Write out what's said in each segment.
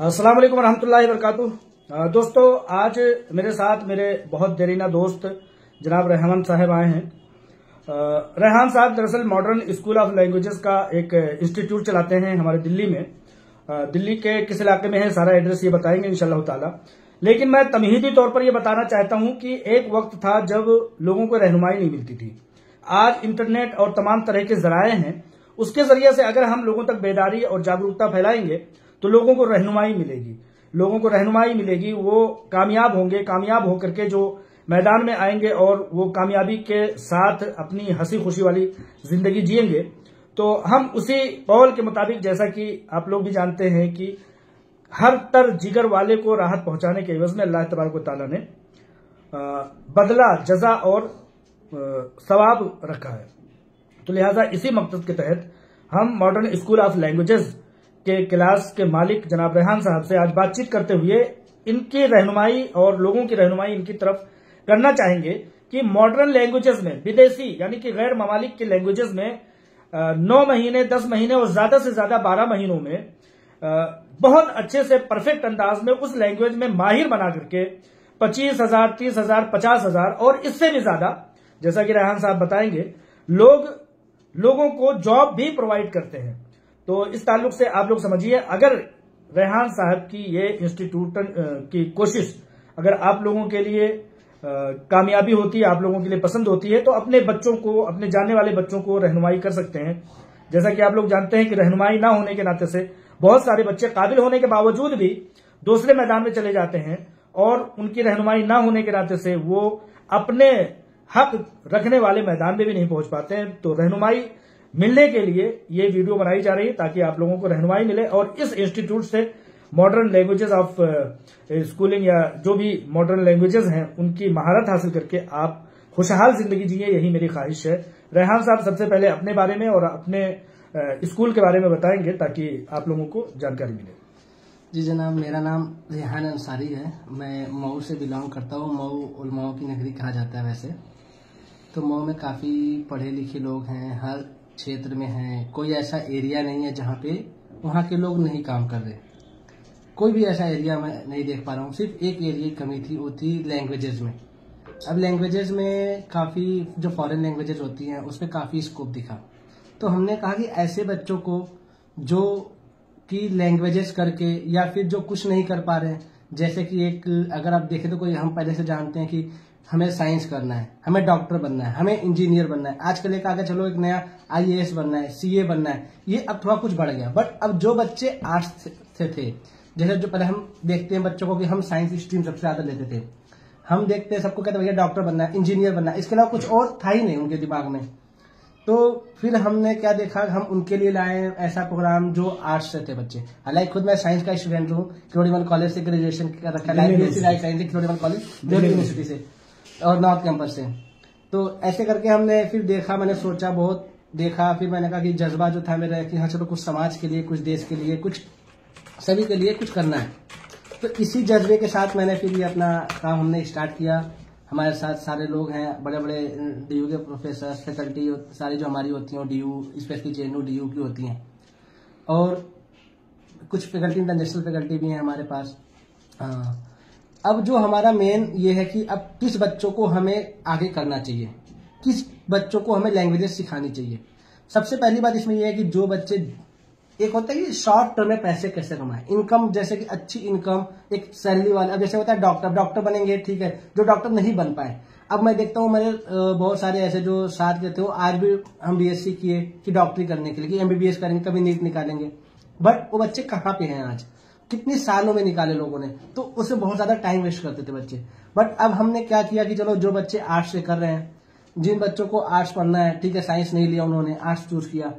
अस्सलाम वालेकुम रहमतुल्लाहि वबरकातुहू। दोस्तों, आज मेरे साथ मेरे बहुत देरीना दोस्त जनाब रेहान साहब आए हैं। रेहान साहब दरअसल मॉडर्न स्कूल ऑफ लैंग्वेजेस का एक इंस्टीट्यूट चलाते हैं हमारे दिल्ली में। दिल्ली के किस इलाके में है सारा एड्रेस ये बताएंगे इंशाल्लाह ताला। लेकिन मैं तमहीदी तौर पर यह बताना चाहता हूं कि एक वक्त था जब लोगों को रहनुमाई नहीं मिलती थी। आज इंटरनेट और तमाम तरह के जराए हैं, उसके जरिए से अगर हम लोगों तक बेदारी और जागरूकता फैलाएंगे तो लोगों को रहनुमाई मिलेगी। लोगों को रहनुमाई मिलेगी, वो कामयाब होंगे। कामयाब होकर के जो मैदान में आएंगे और वो कामयाबी के साथ अपनी हंसी खुशी वाली जिंदगी जिएंगे। तो हम उसी कौल के मुताबिक, जैसा कि आप लोग भी जानते हैं कि हर तर जिगर वाले को राहत पहुंचाने के एवज में अल्लाह तबारक व तआला ने बदला, जजा और सवाब रखा है। तो लिहाजा इसी मकसद के तहत हम मॉडर्न स्कूल ऑफ लैंग्वेजेस के क्लास के मालिक जनाब रेहान साहब से आज बातचीत करते हुए इनकी रहनुमाई और लोगों की रहनुमाई इनकी तरफ करना चाहेंगे कि मॉडर्न लैंग्वेजेस में, विदेशी यानी कि गैर ममालिक की लैंग्वेजेस में 9 महीने, 10 महीने और ज्यादा से ज्यादा 12 महीनों में बहुत अच्छे से परफेक्ट अंदाज में उस लैंग्वेज में माहिर बना करके 25,000, 30,000, 50,000 और इससे भी ज्यादा, जैसा कि रेहान साहब बताएंगे, लोगों को जॉब भी प्रोवाइड करते हैं। तो इस ताल्लुक से आप लोग समझिए, अगर रेहान साहब की ये इंस्टीट्यूट की कोशिश अगर आप लोगों के लिए कामयाबी होती है, आप लोगों के लिए पसंद होती है, तो अपने बच्चों को, अपने जानने वाले बच्चों को रहनुमाई कर सकते हैं। जैसा कि आप लोग जानते हैं कि रहनुमाई ना होने के नाते से बहुत सारे बच्चे काबिल होने के बावजूद भी दूसरे मैदान में चले जाते हैं और उनकी रहनुमाई ना होने के नाते से वो अपने हक रखने वाले मैदान में भी नहीं पहुंच पाते हैं। तो रहनुमाई मिलने के लिए ये वीडियो बनाई जा रही है ताकि आप लोगों को रहनुमाई मिले और इस इंस्टीट्यूट से मॉडर्न लैंग्वेजेस ऑफ स्कूलिंग या जो भी मॉडर्न लैंग्वेजेस हैं उनकी महारत हासिल करके आप खुशहाल जिंदगी जिए, यही मेरी ख्वाहिश है। रेहान साहब सबसे पहले अपने बारे में और अपने स्कूल के बारे में बताएंगे ताकि आप लोगों को जानकारी मिले। जी जनाब, मेरा नाम रेहान अंसारी है। मैं मऊ से बिलोंग करता हूँ। मऊ उलमाओं की नगरी कहा जाता है वैसे तो। मऊ में काफ़ी पढ़े लिखे लोग हैं, हर क्षेत्र में हैं। कोई ऐसा एरिया नहीं है जहाँ पे वहाँ के लोग नहीं काम कर रहे। कोई भी ऐसा एरिया मैं नहीं देख पा रहा हूँ। सिर्फ एक एरिया की कमी थी, वो थी लैंग्वेजेस में। अब लैंग्वेजेस में काफ़ी जो फॉरेन लैंग्वेजेस होती हैं उस पर काफ़ी स्कोप दिखा। तो हमने कहा कि ऐसे बच्चों को जो कि लैंग्वेजेस करके या फिर जो कुछ नहीं कर पा रहे हैं, जैसे कि एक अगर आप देखें तो कोई, हम पहले से जानते हैं कि हमें साइंस करना है, हमें डॉक्टर बनना है, हमें इंजीनियर बनना है। आजकल एक आगे चलो एक नया IAS बनना है, CA बनना है। ये अब थोड़ा कुछ बढ़ गया। बट अब जो बच्चे आर्ट्स से थे, जैसे जो पहले हम देखते हैं बच्चों को कि हम साइंस स्ट्रीम सबसे ज्यादा लेते थे, हम देखते हैं सबको कहते भैया डॉक्टर बनना है, इंजीनियर बनना है, इसके अलावा कुछ और था ही नहीं उनके दिमाग में। तो फिर हमने क्या देखा, हम उनके लिए लाए ऐसा प्रोग्राम जो आर्ट्स से थे बच्चे। हालांकि खुद मैं साइंस का स्टूडेंट हूँ, किरोड़ीमल कॉलेज से ग्रेजुएशन कर रखा है, BSc life science Kirorimal college Delhi university से और नॉर्थ कैंपस से। तो ऐसे करके हमने फिर देखा, मैंने सोचा, बहुत देखा। फिर मैंने कहा कि जज्बा जो था मेरा कि हाँ चलो कुछ समाज के लिए, कुछ देश के लिए, कुछ सभी के लिए कुछ करना है। तो इसी जज्बे के साथ मैंने फिर ये अपना काम हमने स्टार्ट किया। हमारे साथ सारे लोग हैं, बड़े बड़े DU के प्रोफेसर, फैकल्टी सारी जो हमारी होती हैं, DU स्पेशली JNU DU की होती हैं, और कुछ फैकल्टी इंटरनेशनल फैकल्टी भी हैं हमारे पास। अब जो हमारा मेन ये है कि अब किस बच्चों को हमें आगे करना चाहिए, किस बच्चों को हमें लैंग्वेजेस सिखानी चाहिए। सबसे पहली बात इसमें यह है कि जो बच्चे, एक होता है कि शॉर्ट टर्म में पैसे कैसे कमाएं, इनकम, जैसे कि अच्छी इनकम, एक सैलरी वाला। अब जैसे होता है डॉक्टर बनेंगे, ठीक है, जो डॉक्टर नहीं बन पाए। अब मैं देखता हूँ मेरे बहुत सारे ऐसे जो साथ के थे, वो आज भी हम BSc किए कि डॉक्टरी करने के लिए, कि MBBS करेंगे, कभी नीट निकालेंगे। बट वो बच्चे कहाँ पे हैं आज, कितनी सालों में निकाले लोगों ने, तो उससे बहुत ज्यादा टाइम वेस्ट करते थे बच्चे। बट अब हमने क्या किया कि चलो जो बच्चे आर्ट्स से कर रहे हैं, जिन बच्चों को आर्ट्स पढ़ना है, ठीक है, साइंस नहीं लिया उन्होंने, आर्ट्स चूज किया,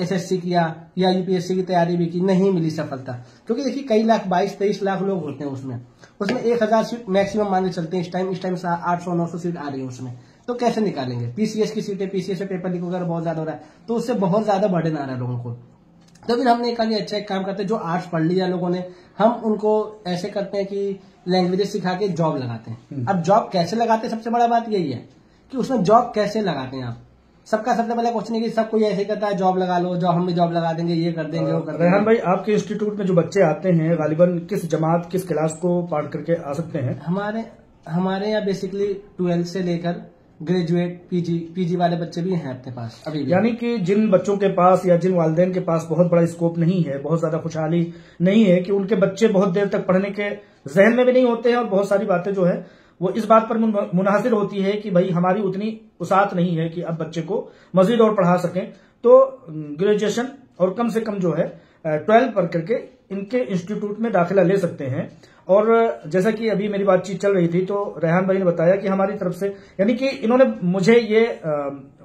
SSC किया या UPSC की तैयारी भी की, नहीं मिली सफलता। क्योंकि देखिए कई लाख, 22-23 लाख लोग होते हैं उसमें 1000 सीट मैक्सिमम मान के चलते हैं। इस टाइम 800-900 सीट आ रही है उसमें, तो कैसे निकालेंगे। PCS की सीटें, PCS में पेपर लीक वगैरह बहुत ज्यादा हो रहा है, तो उससे बहुत ज्यादा बर्डन आ रहा है लोगों को। तो फिर हमने कहा कि अच्छा एक काम करते हैं, जो आर्ट्स पढ़ लिया लोगों ने, हम उनको ऐसे करते हैं कि लैंग्वेजेस सिखा के जॉब लगाते हैं। अब जॉब कैसे लगाते हैं, सबसे बड़ा बात यही है कि उसमें जॉब कैसे लगाते हैं आप। सबका सबसे पहले क्वेश्चन है कि सब कोई ऐसे करता है जॉब लगा लो, जॉब हम भी जॉब लगा देंगे, ये कर देंगे, वो कर देंगे। रेहान भाई, आपके इंस्टीट्यूट में जो बच्चे आते हैं गालिबन किस जमात, किस क्लास को पार करके आ सकते हैं? हमारे यहाँ बेसिकली 12th से लेकर ग्रेजुएट, पीजी वाले बच्चे भी हैं अपने पास अभी भी। यानी कि जिन बच्चों के पास या जिन वालिदैन के पास बहुत बड़ा स्कोप नहीं है, बहुत ज्यादा खुशहाली नहीं है कि उनके बच्चे बहुत देर तक पढ़ने के जहन में भी नहीं होते हैं, और बहुत सारी बातें जो है वो इस बात पर मुनासिर होती है कि भाई हमारी उतनी उसात नहीं है कि अब बच्चे को मजीद और पढ़ा सकें, तो ग्रेजुएशन और कम से कम जो है 12 पर करके इनके इंस्टीट्यूट में दाखिला ले सकते हैं। और जैसा कि अभी मेरी बातचीत चल रही थी तो रेहान भाई ने बताया कि हमारी तरफ से, यानी कि इन्होंने मुझे ये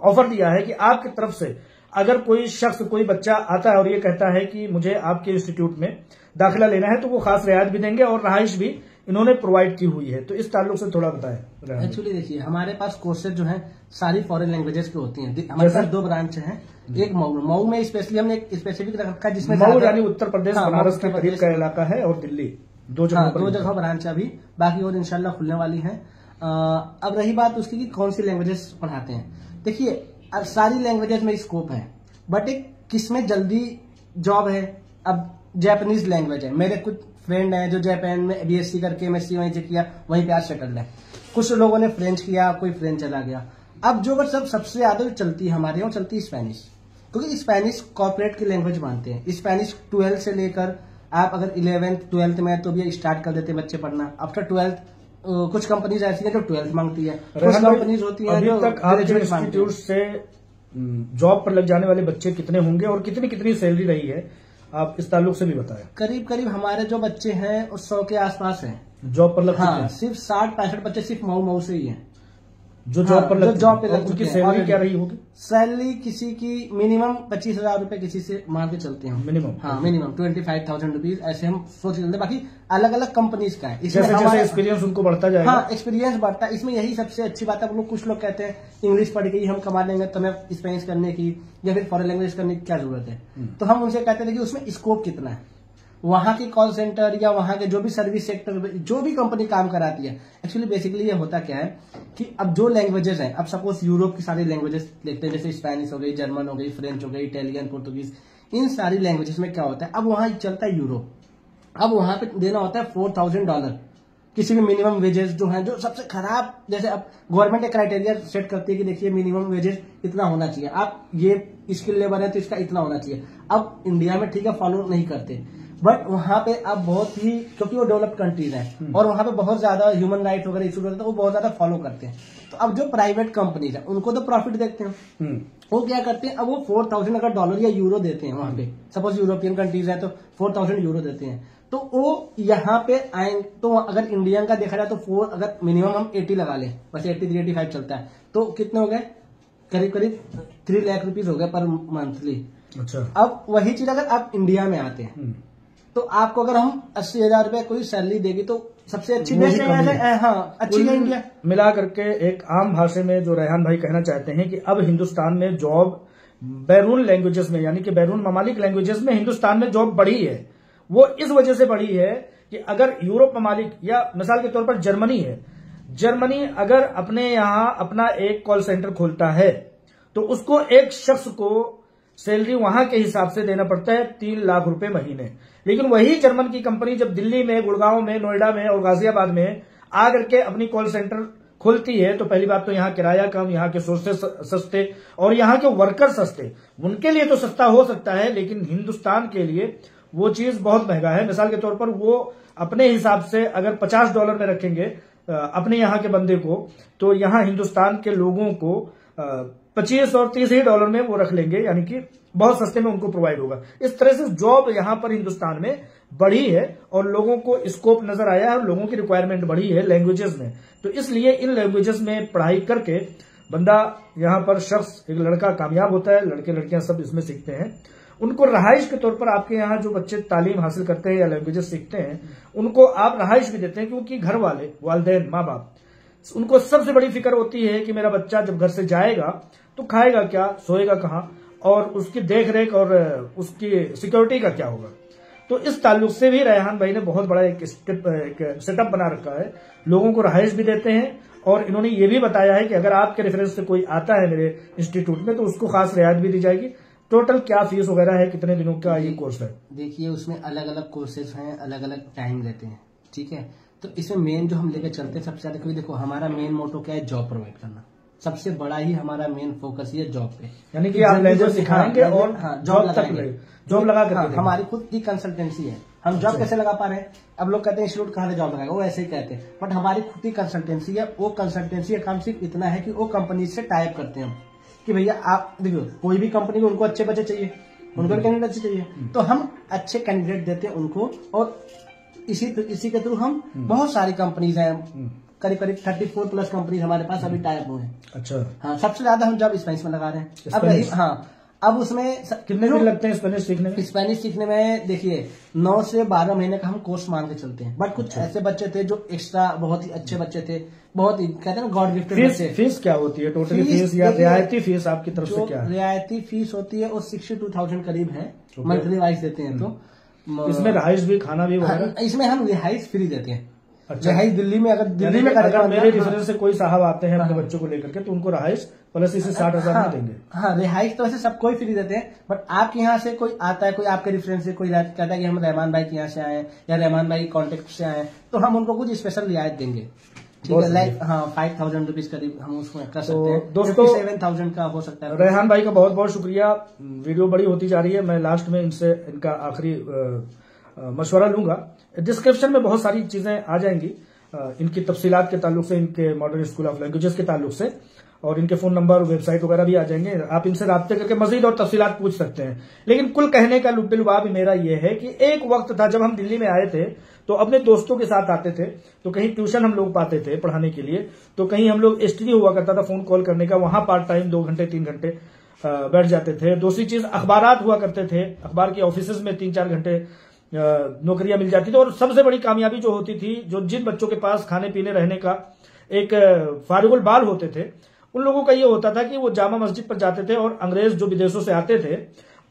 ऑफर दिया है कि आपकी तरफ से अगर कोई शख्स, कोई बच्चा आता है और ये कहता है कि मुझे आपके इंस्टीट्यूट में दाखिला लेना है, तो वो खास रियायत भी देंगे और रहाइश भी इन्होंने प्रोवाइड की हुई है। तो इस ताल्लुक से थोड़ा बताएं। एक्चुअली देखिए, हमारे पास कोर्सेज जो है सारी फॉरेन लैंग्वेजेस की होती हैं। हमारे पास 2 ब्रांच हैं, एक मऊ में स्पेशली हमने एक स्पेसिफिक रखा है जिसमें मऊ यानी उत्तर प्रदेश, बनारस के करीब का इलाका है, और दिल्ली, 2 जगह ब्रांच अभी, बाकी और इंशाल्लाह खुलने वाली है। अब रही बात उसकी कि कौन सी लैंग्वेजेस पढ़ाते हैं। देखिए, सारी लैंग्वेजेस में स्कोप है, बट एक किसमें जल्दी जॉब है। अब जापानीज लैंग्वेज है, मेरे कुछ फ्रेंड हैं जो जापान में बीएससी करके एमएससी वहीं से किया, वहीं पे आज सेटल्ड है। कुछ लोगों ने फ्रेंच किया, कोई फ्रेंच चला गया। अब जो सबसे ज्यादा चलती है हमारे यहाँ, चलती है स्पेनिश, क्योंकि स्पेनिश कॉर्पोरेट की लैंग्वेज मानते हैं। स्पेनिश 12 से लेकर आप अगर 11th 12th में तो भी स्टार्ट कर देते हैं बच्चे पढ़ना। आफ्टर 12th कुछ कंपनीज ऐसी है जो 12th मांगती है, कुछ कंपनीज होती है जो ग्रेजुएट मांगती है। से जॉब पर लग जाने वाले बच्चे कितने होंगे और कितनी कितनी सैलरी रही है, आप इस ताल्लुक से भी बताएं। करीब करीब हमारे जो बच्चे हैं उस 100 के आसपास हैं जॉब पर लग चुके हैं। सिर्फ 60-65 बच्चे सिर्फ मऊ से ही हैं जो जॉब पर लग चुके हैं। उनकी सैलरी क्या रही होगी? सैलरी किसी की मिनिमम 25,000 रुपए किसी से मान के चलते हैं मिनिमम। हाँ, मिनिमम 25,000 रुपीज ऐसे हम सोच चलते हैं। बाकी अलग अलग कंपनीज का है, इसमें जैसे एक्सपीरियंस उनको बढ़ता जाएगा। हाँ, एक्सपीरियंस बढ़ता है। इसमें यही सबसे अच्छी बात है। कुछ लोग कहते हैं इंग्लिश पढ़ के ही हम कमा लेंगे, तो हमें स्पेनिश करने की या फिर फॉरेन लैंग्वेज करने की क्या जरूरत है। तो हम उनसे कहते हैं कि उसमें स्कोप कितना है, वहां के कॉल सेंटर या वहां के जो भी सर्विस सेक्टर, जो भी कंपनी काम कराती है। एक्चुअली बेसिकली ये होता क्या है कि अब जो लैंग्वेजेस हैं, अब सपोज यूरोप की सारी लैंग्वेजेस देखते हैं, जैसे स्पेनिश हो गई, जर्मन हो गई, फ्रेंच हो गई, इटालियन, पुर्तगीज, इन सारी लैंग्वेजेस में क्या होता है, अब वहां चलता है यूरो। अब वहां पे देना होता है $4,000 किसी भी मिनिमम वेजेस जो है, जो सबसे खराब, जैसे अब गवर्नमेंट एक क्राइटेरिया सेट करती है कि देखिए मिनिमम वेजेस इतना होना चाहिए, आप ये स्किल लेबर है तो इसका इतना होना चाहिए। अब इंडिया में ठीक है फॉलो नहीं करते, बट वहां पे अब बहुत ही, क्योंकि वो डेवलप्ड कंट्रीज है और वहां पे बहुत ज्यादा ह्यूमन राइट वगैरह इशू रहते हैं, वो बहुत ज्यादा फॉलो करते हैं। तो अब जो प्राइवेट कंपनीज है उनको तो प्रॉफिट देखते हैं, वो क्या करते हैं, अब वो 4,000 अगर डॉलर या यूरो देते हैं वहां पे, सपोज यूरोपियन कंट्रीज है तो 4,000 यूरो देते हैं, तो वो यहाँ पे आए। तो अगर इंडियन का देखा जाए तो अगर मिनिमम हम 80 लगा लें, बस 83-85 चलता है, तो कितने हो गए, करीब करीब 3 लाख रुपीज हो गए पर मंथली। अच्छा, अब वही चीज अगर आप इंडिया में आते हैं तो आपको अगर हम 80,000 रुपए कोई सैलरी देगी तो सबसे अच्छी बेस्ट है। हाँ, अच्छी है इंडिया। मिला करके एक आम भाषा में जो रेहान भाई कहना चाहते हैं कि अब हिंदुस्तान में जॉब बैरून लैंग्वेजेस में, यानी कि बैरून ममालिक लैंग्वेजेस में हिंदुस्तान में जॉब बढ़ी है। वो इस वजह से बढ़ी है कि अगर यूरोप ममालिक या मिसाल के तौर पर जर्मनी है, जर्मनी अगर अपने यहां अपना एक कॉल सेंटर खोलता है तो उसको एक शख्स को सैलरी वहां के हिसाब से देना पड़ता है 3 लाख रुपए महीने। लेकिन वही जर्मन की कंपनी जब दिल्ली में, गुड़गांव में, नोएडा में और गाजियाबाद में आकर के अपनी कॉल सेंटर खोलती है तो पहली बात तो यहाँ किराया कम, यहाँ के सोर्सेस सस्ते और यहाँ के वर्कर सस्ते। उनके लिए तो सस्ता हो सकता है, लेकिन हिंदुस्तान के लिए वो चीज बहुत महंगा है। मिसाल के तौर पर वो अपने हिसाब से अगर $50 में रखेंगे अपने यहाँ के बंदे को, तो यहाँ हिंदुस्तान के लोगों को 25 और 30 ही डॉलर में वो रख लेंगे, यानी कि बहुत सस्ते में उनको प्रोवाइड होगा। इस तरह से जॉब यहाँ पर हिंदुस्तान में बढ़ी है और लोगों को स्कोप नजर आया है और लोगों की रिक्वायरमेंट बढ़ी है लैंग्वेजेस में। तो इसलिए इन लैंग्वेजेस में पढ़ाई करके बंदा यहाँ पर शख्स, एक लड़का कामयाब होता है, लड़के लड़कियां सब इसमें सीखते हैं। उनको रहाइश के तौर पर आपके यहाँ जो बच्चे तालीम हासिल करते हैं या लैंग्वेजेस सीखते हैं उनको आप रहाइश भी देते हैं, क्योंकि घर वाले, वालिदैन, माँ बाप, उनको सबसे बड़ी फिक्र होती है कि मेरा बच्चा जब घर से जाएगा तो खाएगा क्या, सोएगा कहाँ, और उसकी देख रेख और उसकी सिक्योरिटी का क्या होगा। तो इस ताल्लुक से भी रेहान भाई ने बहुत बड़ा एक सेटअप बना रखा है। लोगों को रहाइश भी देते हैं और इन्होंने ये भी बताया है कि अगर आपके रेफरेंस से कोई आता है मेरे इंस्टीट्यूट में तो उसको खास रियायत भी दी जाएगी। टोटल क्या फीस वगैरह है, कितने दिनों का ये कोर्स है? देखिए उसमें अलग अलग कोर्सेज हैं, अलग अलग टाइम रहते हैं, ठीक है। तो इसमें मेन जो हम लेकर चलते हैं सबसे ज्यादा, क्योंकि देखो हमारा मेन मोटो क्या है, जॉब प्रोवाइड करना। सबसे बड़ा ही हमारा मेन फोकस ही है जॉब पे, यानी कि आप लैंग्वेज सिखाएंगे और जॉब लगा कर हमारी खुद की कंसल्टेंसी है। हम जॉब कैसे लगा पा रहे हैं? अब लोग कहते हैं इंस्टीट्यूट कहाँ से जॉब लगाएगा, वो ऐसे ही कहते हैं, बट हमारी खुद की कंसल्टेंसी है। वो कंसल्टेंसी का काम सिर्फ इतना है कि वो कंपनी से टाइप करते हैं कि भैया आप देखो, कोई भी कंपनी को उनको अच्छे बच्चे चाहिए, उनको कैंडिडेट अच्छे चाहिए, तो हम अच्छे कैंडिडेट देते हैं उनको। और इसी के थ्रू हम बहुत सारी कंपनीज हैं, करीब 34+ कंपनी हमारे पास अभी टाइप हुए हैं। अच्छा, हाँ, सबसे ज्यादा हम जॉब स्पेनिश में लगा रहे हैं। अब रही, हाँ, अब उसमें कितने दिन लगते हैं स्पेनिश सीखने में? स्पेनिश सीखने में देखिए 9 से 12 महीने का हम कोर्स मान के चलते हैं। बट कुछ ऐसे बच्चे थे जो एक्स्ट्रा बहुत ही अच्छे बच्चे थे, बहुत ही कहते हैं ना गॉड गिफ्टेड बच्चे। फीस क्या होती है टोटली फीस या रियायती फीस आपकी तरफ से क्या है? रियायती फीस होती है वो 62,000 करीब है, मंथली वाइज देते हैं। तो इसमें रहाइश भी, खाना भी वगैरह? इसमें हम रिहाइश फ्री देते हैं। अच्छा, रहाइश दिल्ली में, अगर मेरे रेफरेंस से कोई साहब आते हैं अपने बच्चों को लेकर के तो उनको रहाइश प्लस इसे 60,000 में देंगे। हाँ, रिहाइश तो वैसे सबको ही फ्री देते हैं, बट आपके यहाँ से कोई आता है, कोई आपके रेफरेंस से कोई कहता है कि हम रहमान भाई के यहाँ से आए या रहमान भाई कॉन्टेक्ट से आए, तो हम उनको कुछ स्पेशल रियायत देंगे, ठीक है। लाइक हाँ 5,000 रुपीज करीब हम उसमें कर सकते हैं। दोस्तों 7,000 का हो सकता है। रेहान भाई का बहुत बहुत शुक्रिया। वीडियो बड़ी होती जा रही है, मैं लास्ट में इनसे इनका आखिरी मशवरा लूंगा। डिस्क्रिप्शन में बहुत सारी चीजें आ जाएंगी इनकी तफसीलात के ताल्लुक से, इनके मॉडर्न स्कूल ऑफ लैंग्वेजेस के ताल्लुक से, और इनके फोन नंबर, वेबसाइट वगैरह भी आ जाएंगे। आप इनसे राब्ते करके मजीद और तफसीलात पूछ सकते हैं। लेकिन कुल कहने का लुब्बे मेरा ये है कि एक वक्त था जब हम दिल्ली में आए थे तो अपने दोस्तों के साथ आते थे, तो कहीं ट्यूशन हम लोग पाते थे पढ़ाने के लिए, तो कहीं हम लोग एसटीडी हुआ करता था फोन कॉल करने का, वहां पार्ट टाइम 2 घंटे 3 घंटे बैठ जाते थे। दूसरी चीज अखबारात हुआ करते थे, अखबार के ऑफिस में 3-4 घंटे नौकरियां मिल जाती थी। और सबसे बड़ी कामयाबी जो होती थी, जो जिन बच्चों के पास खाने पीने रहने का एक फारिगुल बाल होते थे, उन लोगों का ये होता था कि वो जामा मस्जिद पर जाते थे और अंग्रेज जो विदेशों से आते थे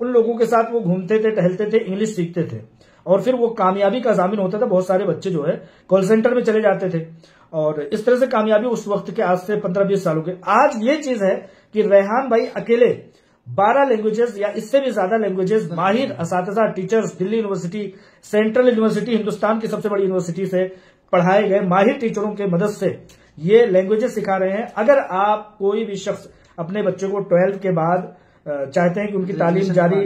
उन लोगों के साथ वो घूमते थे, टहलते थे, इंग्लिश सीखते थे, और फिर वो कामयाबी का जामिन होता था। बहुत सारे बच्चे जो है कॉल सेंटर में चले जाते थे, और इस तरह से कामयाबी उस वक्त के, आज से 15-20 सालों के। आज ये चीज है कि रेहान भाई अकेले 12 लैंग्वेजेस या इससे भी ज्यादा लैंग्वेजेस माहिर असातिज़ा, teachers, Delhi university, central university, Hindustan की सबसे बड़ी यूनिवर्सिटी से पढ़ाए गए माहिर टीचरों के मदद से ये लैंग्वेजेस सिखा रहे हैं। अगर आप कोई भी शख्स अपने बच्चे को 12th के बाद चाहते हैं कि उनकी तालीम जारी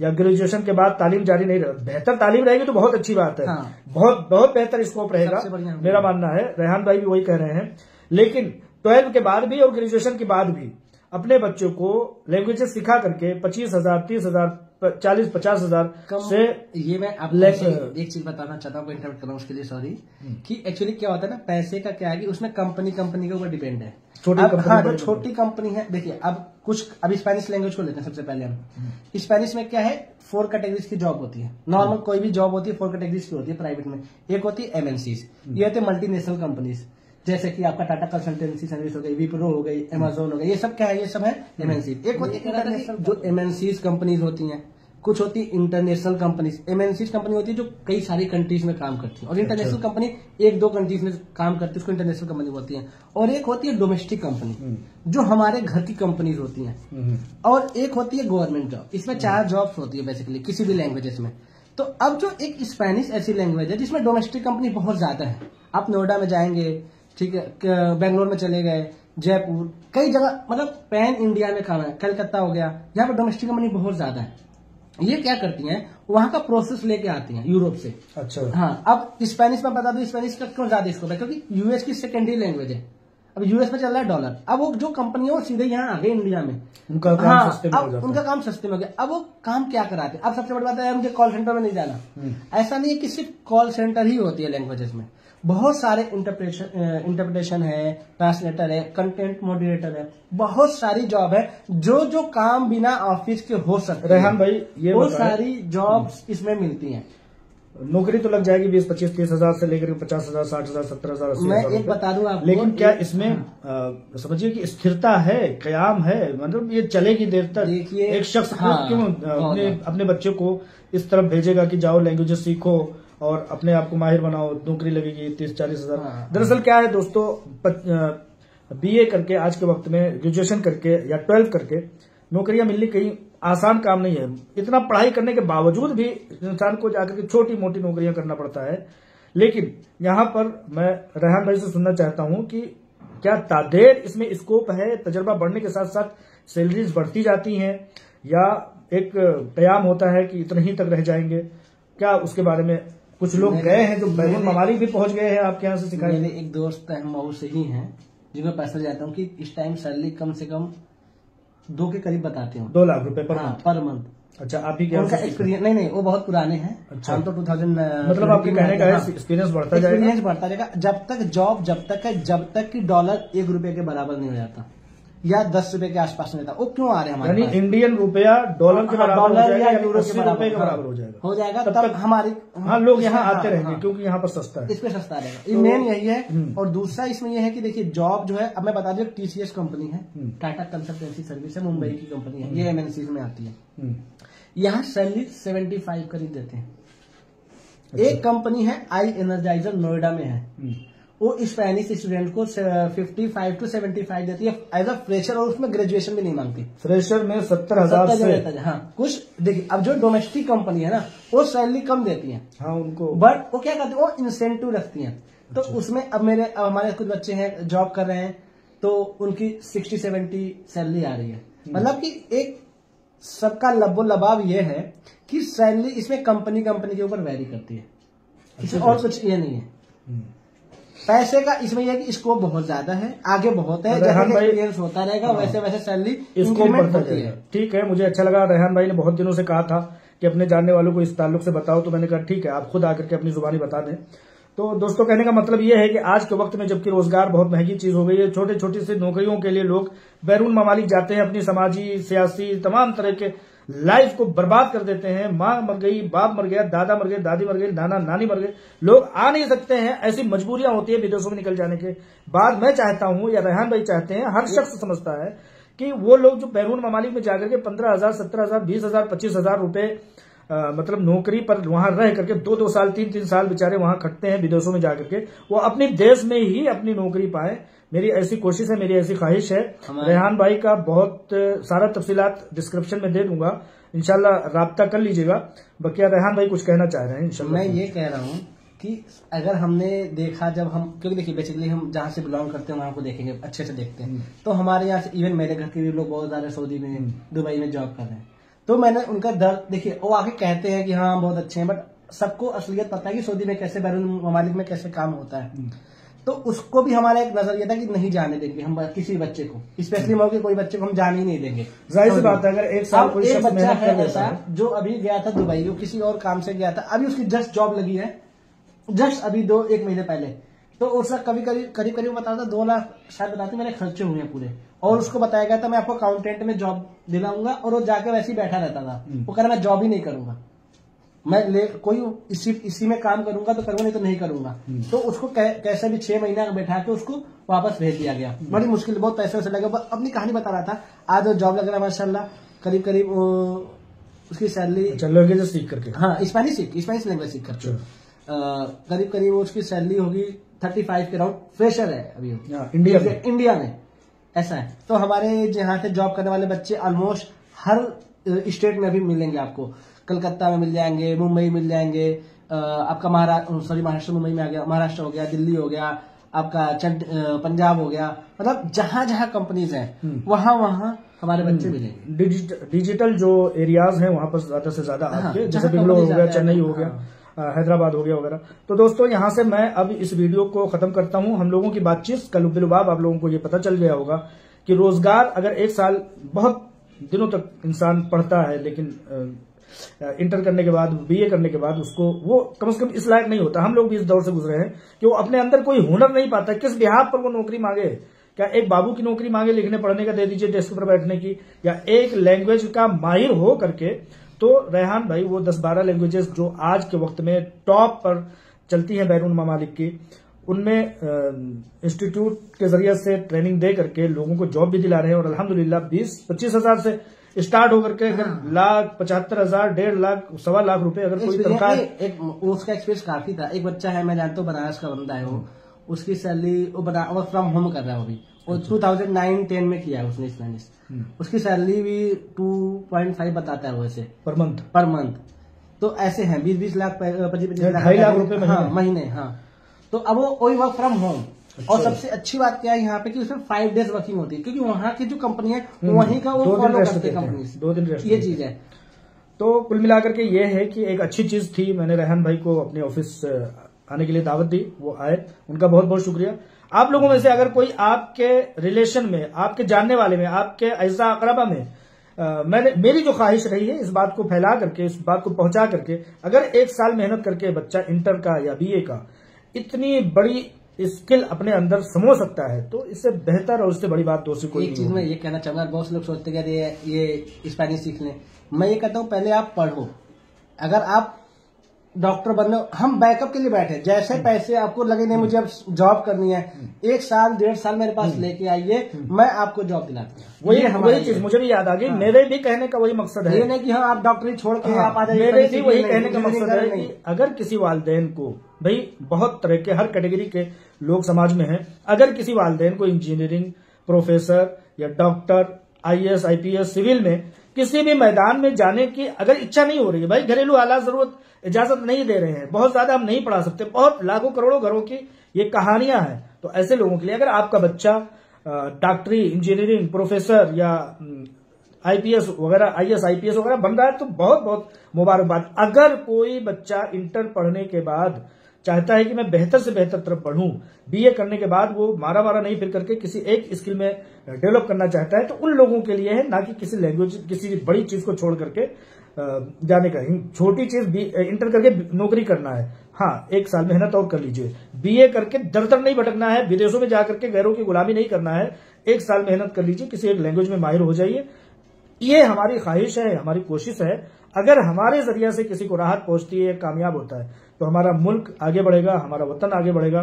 या ग्रेजुएशन के बाद तालीम जारी नहीं, बेहतर तालीम रहेगी तो बहुत अच्छी बात है, बहुत बहुत बेहतर स्कोप रहेगा, मेरा मानना है। रेहान भाई भी वही कह रहे हैं। लेकिन 12th के बाद भी और ग्रेजुएशन के बाद भी अपने बच्चों को लैंग्वेजेस सिखा करके 25,000, 30,000, 40,000, 50,000 से, ये मैं आपको एक चीज बताना चाहता हूँ, इंटरप्ट कर रहा हूँ उसके लिए, सॉरी, कि एक्चुअली क्या होता है ना, पैसे का क्या है कि उसमें कंपनी के ऊपर डिपेंड है। जो छोटी कंपनी है, देखिए अब स्पेनिश लैंग्वेज को लेते हैं। सबसे पहले हम स्पेनिश में क्या है, 4 कैटेगरीज की जॉब होती है। नॉर्मल कोई भी जॉब होती है 4 कैटेगरीज की होती है प्राइवेट में। एक होती है एमएनसीज, ये होती है मल्टीनेशनल कंपनीज, जैसे कि आपका टाटा कंसल्टेंसी सर्विस हो गई, विप्रो हो गई, अमेजोन हो गई, ये सब क्या है, ये सब है एमएनसी। एक होती है इंटरनेशनल, जो एमएनसीज कंपनीज होती हैं, कुछ होती है इंटरनेशनल कंपनीज। एमएनसीज कंपनी होती है जो कई सारी कंट्रीज में काम करती है, और इंटरनेशनल कंपनी 1-2 कंट्रीज में काम करती है, उसको इंटरनेशनल कंपनी बोलती है। और एक होती है डोमेस्टिक कंपनी, जो हमारे घर की कंपनीज होती हैं। और एक होती है गवर्नमेंट जॉब। इसमें 4 जॉब्स होती है बेसिकली किसी भी लैंग्वेजेस में। तो अब जो एक स्पेनिश ऐसी लैंग्वेज है जिसमें डोमेस्टिक कंपनी बहुत ज्यादा है, आप नोएडा में जाएंगे, ठीक है, बेंगलोर में चले गए, जयपुर, कई जगह, मतलब पैन इंडिया में काम है, कलकत्ता हो गया, यहाँ पर डोमेस्टिक कंपनी बहुत ज्यादा है। ये क्या करती हैं, वहां का प्रोसेस लेके आती हैं यूरोप से। अच्छा, हाँ, अब स्पेनिश में बता दो, स्पेनिश का क्यों ज्यादा स्कोप है, क्योंकि यूएस की सेकेंडरी लैंग्वेज है। अब यूएस में चल रहा है डॉलर, अब वो जो कंपनी है वो सीधे यहाँ आ गई इंडिया में, उनका काम सस्ते में हो जाता है। उनका काम सस्ते में हो गया। अब वो काम क्या कराते हैं, अब सबसे बड़ी बात है मुझे कॉल सेंटर में नहीं जाना। ऐसा नहीं है कि सिर्फ कॉल सेंटर ही होती है लैंग्वेजेस में, बहुत सारे इंटरप्रिटेशन है, ट्रांसलेटर है, कंटेंट मॉडरेटर है, बहुत सारी जॉब है जो काम बिना ऑफिस के हो सकते हैं। रेहान भाई ये वो सारी जॉब्स इसमें मिलती हैं। नौकरी तो लग जाएगी 20, 25, 30,000 से लेकर 50,000, 60,000, 70,000, 80,000। मैं एक बता दूं आपको, लेकिन क्या इसमें समझिए कि स्थिरता है, कयाम है, मतलब ये चलेगी देर तक? देखिए एक शख्स क्यों अपने बच्चे को इस तरफ भेजेगा कि जाओ लैंग्वेजेस सीखो और अपने आप को माहिर बनाओ, नौकरी लगेगी 30-40 हजार। दरअसल क्या है दोस्तों, बीए करके आज के वक्त में ग्रेजुएशन करके या 12 करके नौकरियां मिलनी कहीं आसान काम नहीं है। इतना पढ़ाई करने के बावजूद भी इंसान को जाकर के छोटी मोटी नौकरियां करना पड़ता है। लेकिन यहां पर मैं रेहान भाई से सुनना चाहता हूं कि क्या तादेर इसमें स्कोप है, तजर्बा बढ़ने के साथ साथ सैलरीज बढ़ती जाती हैं या एक कयाम होता है कि इतने ही तक रह जाएंगे? क्या उसके बारे में कुछ लोग गए हैं जो बैरून ममालिक भी पहुंच गए हैं आपके यहाँ से सिखाए? मेरे एक दोस्त है मऊ से ही हैं जिनको पैसा जाता हूँ कि इस टाइम सैलरी कम से कम 2 के करीब बताते हैं। 2 लाख रुपए पर मंथ। अच्छा, आप ही क्या उनका एक्सपीरियंस? नहीं, वो बहुत पुराने हैं। अच्छा, हम तो 2000 मतलब आपके कहने का है एक्सपीरियंस बढ़ता जाएगा। एक्सपीरियंस बढ़ता जाएगा जब तक कि डॉलर 1 रुपए के बराबर नहीं हो जाता या 10 रुपए के आसपास नहीं रहता। वो क्यों आ रहे हैं हमारे पास? यानी इंडियन रुपया डॉलर के बराबर हो जाएगा या यूरो के रुपए के बराबर हो जाएगा तब हमारी लोग यहाँ आते रहेंगे क्योंकि यहाँ पर सस्ता है, इस पे सस्ता रहेगा। ये मेन यही है। और दूसरा इसमें यह है कि देखिए जॉब जो है, अब मैं बता दूं, TCS कंपनी है, टाटा कंसल्टेंसी सर्विस है, मुंबई की कंपनी है, ये MNC में आती है। यहाँ सैलरी 75 करीब देते हैं। एक कंपनी है आई एनर्जाइजर, नोएडा में है, वो स्पेनिश स्टूडेंट को 55 to 75 देती है एज अ फ्रेशर, और उसमें ग्रेजुएशन भी नहीं मांगती। फ्रेशर में 70,000 से। हाँ, कुछ देखिए, अब जो डोमेस्टिक कंपनी है ना, वो सैलरी कम देती है। हाँ, उनको बट वो क्या करती है, वो इंसेंटिव रखती है। तो उसमें अब हमारे कुछ बच्चे हैं जॉब कर रहे हैं, तो उनकी 60-70 सैलरी आ रही है। मतलब कि एक सबका लबो लबाव ये है कि सैलरी इसमें कंपनी के ऊपर वेरी करती है, इसमें और कुछ ये नहीं है। पैसे का इसमें यह है कि स्कोप बहुत ज्यादा है, आगे बहुत है, जैसे एक्सपीरियंस होता रहेगा वैसे वैसे सैलरी इंक्रीमेंट होती है। ठीक है, मुझे अच्छा लगा। रेहान भाई ने बहुत दिनों से कहा था कि अपने जानने वालों को इस ताल्लुक से बताओ, तो मैंने कहा ठीक है, आप खुद आकर के अपनी जुबानी बता दें। तो दोस्तों, कहने का मतलब ये है कि आज के वक्त में जबकि रोजगार बहुत महंगी चीज हो गई है, छोटे छोटी सी नौकरियों के लिए लोग बैरून ममालिक जाते हैं, अपनी समाजी, सियासी, तमाम तरह के लाइफ को बर्बाद कर देते हैं। माँ मर गई, बाप मर गया, दादा मर गए, दादी मर गई, नाना नानी मर गए, लोग आ नहीं सकते हैं। ऐसी मजबूरियां होती है विदेशों में निकल जाने के बाद। मैं चाहता हूं, या रेहान भाई चाहते हैं, हर शख्स समझता है कि वो लोग जो बैरून ममालिक में जाकर के 15,000, 17,000, 20,000, 25,000 रुपए मतलब नौकरी पर वहां रह करके 2-2 साल, 3-3 साल बेचारे वहां खटते हैं विदेशों में जाकर के, वो अपने देश में ही अपनी नौकरी पाए। मेरी ऐसी कोशिश है, मेरी ऐसी ख्वाहिश है। रेहान भाई का बहुत सारा तफसीलात डिस्क्रिप्शन में दे दूंगा, इंशाल्लाह राब्ता कर लीजिएगा। बकिया रेहान भाई कुछ कहना चाह रहे हैं इंशाल्लाह। मैं ये कह रहा हूँ कि अगर हमने देखा, जब हम, क्योंकि देखिए बेसिकली हम जहाँ से बिलोंग करते हैं वहां को देखेंगे, अच्छे से देखते हैं, तो हमारे यहाँ से इवन मेरे घर के भी लोग बहुत ज्यादा सऊदी में, दुबई में जॉब कर रहे हैं। तो मैंने उनका दर्द देखिए, वो आके कहते हैं कि हाँ बहुत अच्छे हैं, बट सबको असलियत पता है कि सऊदी में कैसे, बैरून ममालिक में कैसे काम होता है। तो उसको भी हमारा एक नजरिया था कि नहीं जाने देंगे हम किसी बच्चे को, स्पेशली मऊ के कोई बच्चे को हम जाने ही नहीं देंगे। जाहिर सी बात है, अगर एक साल कोई एक बच्चा है ऐसा जो अभी गया था दुबई, वो किसी और काम से गया था, अभी उसकी जस्ट जॉब लगी है, जस्ट अभी 1 महीने पहले। तो उसका करीब बता था 2 लाख शायद बताते मेरे खर्चे हुए हैं पूरे, और उसको बताया गया था मैं आपको अकाउंटेंट में जॉब दिलाऊंगा, और वो जाके वैसे ही बैठा रहता था। वो कह रहा मैं जॉब ही नहीं करूंगा, मैं कोई इसी में काम करूंगा तो करूंगा, नहीं तो नहीं करूंगा। तो उसको कैसे भी 6 महीना बैठा के उसको वापस भेज दिया गया। बड़ी मुश्किल, बहुत पैसे वैसे लगे। अपनी कहानी बता रहा था, आज वो जॉब लग रहा है माशाल्लाह, करीब उसकी सैलरी लैंग्वेज सीख करके, हाँ स्पेनिश लैंग्वेज सीख करके करीब उसकी सैलरी होगी 35 के राउंड। फ्रेशर है अभी इंडिया में, ऐसा है। तो हमारे यहाँ से जॉब करने वाले बच्चे ऑलमोस्ट हर स्टेट में अभी मिलेंगे आपको। कलकत्ता में मिल जाएंगे, मुंबई मिल जाएंगे, आपका महाराष्ट्र मुंबई में आ गया, महाराष्ट्र हो गया, दिल्ली हो गया, आपका पंजाब हो गया, मतलब जहां जहां कंपनीज हैं वहां हमारे बच्चे मिलेंगे। डिजिटल जो एरियाज हैं वहां पर ज्यादा से ज्यादा आपके, जैसे बेंगलोर हो गया, चेन्नई हो गया, हैदराबाद हो गया वगैरह। तो दोस्तों, यहां से मैं अब इस वीडियो को खत्म करता हूं। हम लोगों की बातचीत का लुब्बे-लुबाब आप लोगों को ये पता चल गया होगा कि रोजगार अगर 1 साल बहुत दिनों तक इंसान पढ़ता है, लेकिन इंटर करने के बाद, बीए करने के बाद उसको वो कम से कम इस लायक नहीं होता। हम लोग भी इस दौर से गुजरे हैं कि वो अपने अंदर कोई हुनर नहीं पाता, किस बिहाफ पर वो नौकरी मांगे। क्या एक बाबू की नौकरी मांगे लिखने पढ़ने का, दे दीजिए डेस्क पर बैठने की, या एक लैंग्वेज का माहिर हो करके। तो रेहान भाई वो 10-12 लैंग्वेजेस जो आज के वक्त में टॉप पर चलती हैं बैरून ममालिक की, उनमें इंस्टीट्यूट के जरिए से ट्रेनिंग दे करके लोगों को जॉब भी दिला रहे हैं। और अल्हम्दुलिल्लाह 20-25 हजार से स्टार्ट होकर के अगर लाख, 75,000, 1.5 लाख, 1.25 लाख रुपए अगर कोई तनख्वाह, उसका एक्सपीरियंस काफी था। एक बच्चा है, मैं जानता हूँ, बनारस का बंदा है वो, उसकी सैलरी वो वर्क फ्रॉम होम कर रहा है, वो भी और 2009-10 में किया है उसने स्पेनिश। उसकी सैलरी भी 2.5 बताता है वैसे पर मंथ। तो ऐसे हैं 20-20 लाख 25-25 लाख 2.5 लाख रुपए महीने। हाँ, तो अब वो वही वर्क फ्रॉम होम। और सबसे अच्छी बात क्या है यहाँ पे कि उसमें 5 डेज वर्किंग होती है, क्योंकि वहाँ की जो कंपनी है वहीं का वो फॉलो करते हैं कंपनी, 2 दिन रेस्ट, ये चीज है। तो कुल मिलाकर के ये है कि एक अच्छी चीज थी। मैंने रेहान भाई को अपने ऑफिस आने के लिए दावत दी, वो आए, उनका बहुत बहुत शुक्रिया। आप लोगों में से अगर कोई आपके रिलेशन में, आपके जानने वाले में, आपके ऐसा अकरबा में मेरी जो ख्वाहिश रही है इस बात को फैला करके, इस बात को पहुंचा करके, अगर 1 साल मेहनत करके बच्चा इंटर का या बीए का इतनी बड़ी स्किल अपने अंदर समो सकता है तो इससे बेहतर और उससे बड़ी बात दूसरी कोई नहीं। एक चीज मैं ये कहना चाहूंगा, बहुत से लोग सोचते हैं कि ये स्पेनिश सीख लें। मैं ये कहता हूँ पहले आप पढ़ो। अगर आप डॉक्टर बनने, हम बैकअप के लिए बैठे, जैसे पैसे आपको लगे नहीं मुझे अब जॉब करनी है, 1 साल 1.5 साल मेरे पास लेके आइए, मैं आपको जॉब दिलाता हूँ। वही चीज मुझे भी याद आ गई। मेरे भी कहने का वही मकसद है, ये नहीं कि हाँ आप डॉक्टरी छोड़ के आप आ जाइए। मेरे भी वही कहने का मकसद है कि अगर किसी वालिदैन को, भाई बहुत तरह के हर कैटेगरी के लोग समाज में हैं, अगर किसी वालिदैन को इंजीनियरिंग, प्रोफेसर या डॉक्टर, IAS, IPS, सिविल में किसी भी मैदान में जाने की अगर इच्छा नहीं हो रही है, भाई घरेलू हालात जरूरत इजाजत नहीं दे रहे हैं, बहुत ज्यादा हम नहीं पढ़ा सकते, बहुत लाखों करोड़ों घरों की ये कहानियां हैं, तो ऐसे लोगों के लिए अगर आपका बच्चा डॉक्टरी, इंजीनियरिंग, प्रोफेसर या IPS वगैरह, IAS, IPS वगैरह बन रहा है तो बहुत बहुत मुबारकबाद। अगर कोई बच्चा इंटर पढ़ने के बाद चाहता है कि मैं बेहतर से बेहतर तरफ बढ़ूं, BA करने के बाद वो मारा नहीं फिर करके किसी एक स्किल में डेवलप करना चाहता है, तो उन लोगों के लिए है, ना कि किसी लैंग्वेज, किसी बड़ी चीज को छोड़ करके जाने का। छोटी चीज इंटर करके नौकरी करना है, हाँ 1 साल मेहनत और कर लीजिए। BA करके दर दर नहीं भटकना है, विदेशों में जाकर के गैरों की गुलामी नहीं करना है, 1 साल मेहनत कर लीजिए, किसी एक लैंग्वेज में माहिर हो जाइए। ये हमारी ख्वाहिश है, हमारी कोशिश है। अगर हमारे जरिए से किसी को राहत पहुंचती है, कामयाब होता है, तो हमारा मुल्क आगे बढ़ेगा, हमारा वतन आगे बढ़ेगा,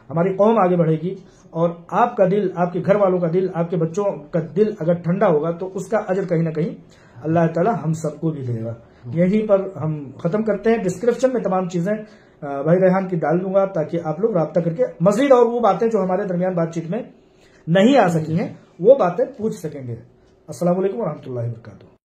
हमारी कौम आगे बढ़ेगी। और आपका दिल, आपके घर वालों का दिल, आपके बच्चों का दिल अगर ठंडा होगा तो उसका अजर कहीं ना कहीं अल्लाह ताला हम सबको भी देगा। यहीं पर हम खत्म करते हैं। डिस्क्रिप्शन में तमाम चीजें भाई रेहान की डाल दूंगा ताकि आप लोग राब्ता करके मजीद और वो बातें जो हमारे दरमियान बातचीत में नहीं आ सकी हैं वो बातें पूछ सकेंगे। अस्सलाम वालेकुम व रहमतुल्लाहि व बरकातुहू।